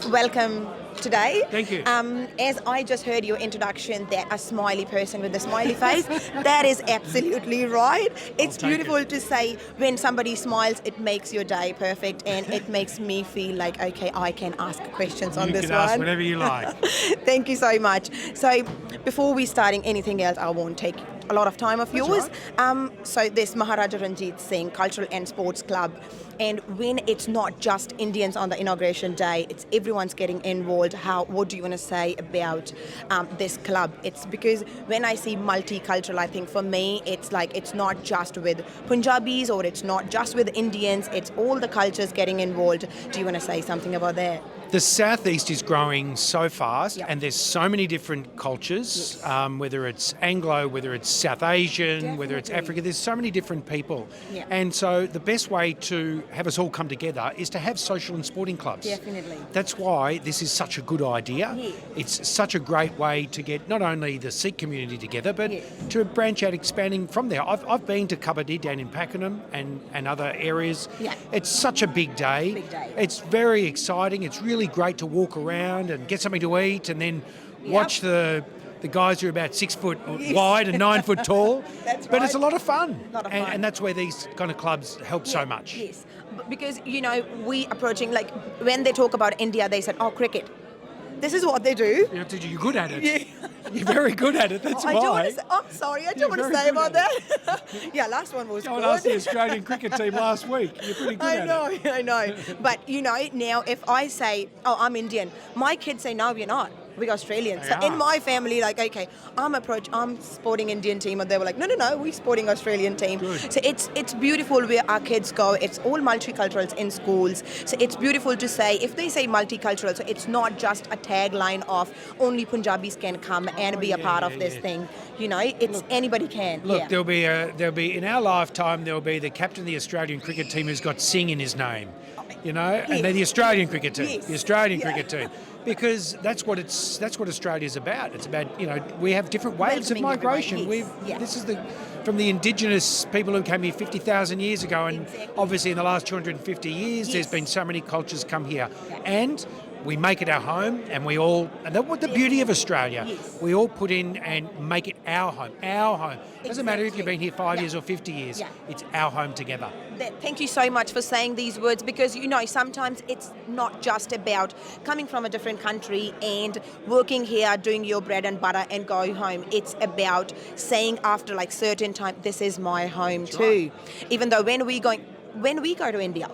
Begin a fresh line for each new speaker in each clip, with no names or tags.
welcome today.
Thank you.
As I just heard your introduction, that a smiley person with a smiley face, that is absolutely right. It's beautiful to say when somebody smiles, it makes your day perfect, and it makes me feel like, okay, I can ask questions on this one.
You can ask whatever you like.
Thank you so much. So before we starting anything else, I won't take a lot of time of yours.
Right.
So this Maharaja Ranjit Singh Cultural and Sports Club, and when it's not just Indians on the inauguration day, it's everyone's getting involved. What do you want to say about this club? It's because when I see multicultural, I think for me, it's like it's not just with Punjabis or it's not just with Indians, it's all the cultures getting involved. Do you want to say something about that?
The Southeast is growing so fast, and there's so many different cultures, whether it's Anglo, whether it's South Asian, whether it's Africa, there's so many different people.
Yeah.
And so the best way to have us all come together is to have social and sporting clubs.
Definitely.
That's why this is such a good idea.
Yeah.
It's such a great way to get not only the Sikh community together, but to branch out, expanding from there. I've been to Kabaddi down in Pakenham and other areas.
Yeah.
It's such a big day.
Big day.
It's very exciting. It's really great to walk around and get something to eat and then watch the guys who are about 6 foot wide and 9 foot tall.
That's
but
right.
it's a lot of fun.
Fun.
And that's where these kind of clubs help so much.
Yes, because, we approaching, like, when they talk about India, they said, oh, cricket. This is what they do.
You're good at it.
Yeah.
You're very good at it, that's why.
I'm sorry, I don't want to say about that. Yeah, last one was
Go
good.
and ask the Australian cricket team last week. You're pretty good at it.
I know. But, now if I say, oh, I'm Indian, my kids say, no, we're not. We're Australian. So in my family, like, okay, I'm sporting Indian team, and they were like, no, we're sporting Australian team.
Good.
So it's beautiful where our kids go. It's all multiculturals in schools. So it's beautiful to say, if they say multicultural, so it's not just a tagline of only Punjabis can come and be a part of this thing. It's anybody can.
Look, there'll be in our lifetime there'll be the captain of the Australian cricket team who's got Singh in his name, and they're the Australian cricket team, the Australian cricket team, because that's what Australia's about. It's about we have different waves of migration. This is from the indigenous people who came here 50,000 years ago, and obviously in the last 250 years there's been so many cultures come here, and we make it our home, and that's what the beauty of Australia.
Yes.
We all put in and make it our home. Our home. Doesn't matter if you've been here 5 years or 50 years.
Yeah.
It's our home together.
Thank you so much for saying these words, because sometimes it's not just about coming from a different country and working here, doing your bread and butter and go home. It's about saying after like certain time, this is my home too. Right. Even though when we go to India,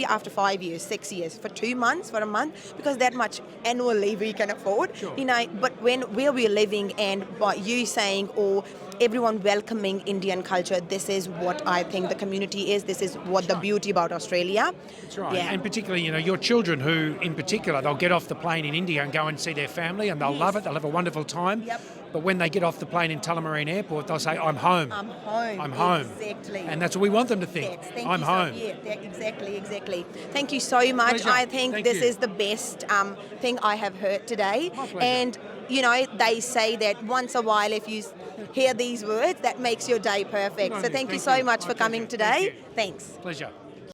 after 5 years, 6 years, for 2 months, for a month, because that much annual leave we can afford.
Sure.
But where we're living, and by you saying, or everyone welcoming Indian culture, this is what I think the community is. This is what the beauty about Australia.
That's right.
Yeah.
And particularly, your children who, in particular, they'll get off the plane in India and go and see their family, and they'll love it. They'll have a wonderful time.
Yep.
But when they get off the plane in Tullamarine Airport, they'll say, I'm home.
I'm home.
I'm home.
Exactly.
And that's what we want them to think. I'm home.
Exactly. Thank you so much.
Pleasure.
I think
Thank
this
you.
is the best thing I have heard today.
My pleasure.
And, they say that once a while, if you hear these words, that makes your day perfect. So thank you so much for coming today. Thanks.
Pleasure.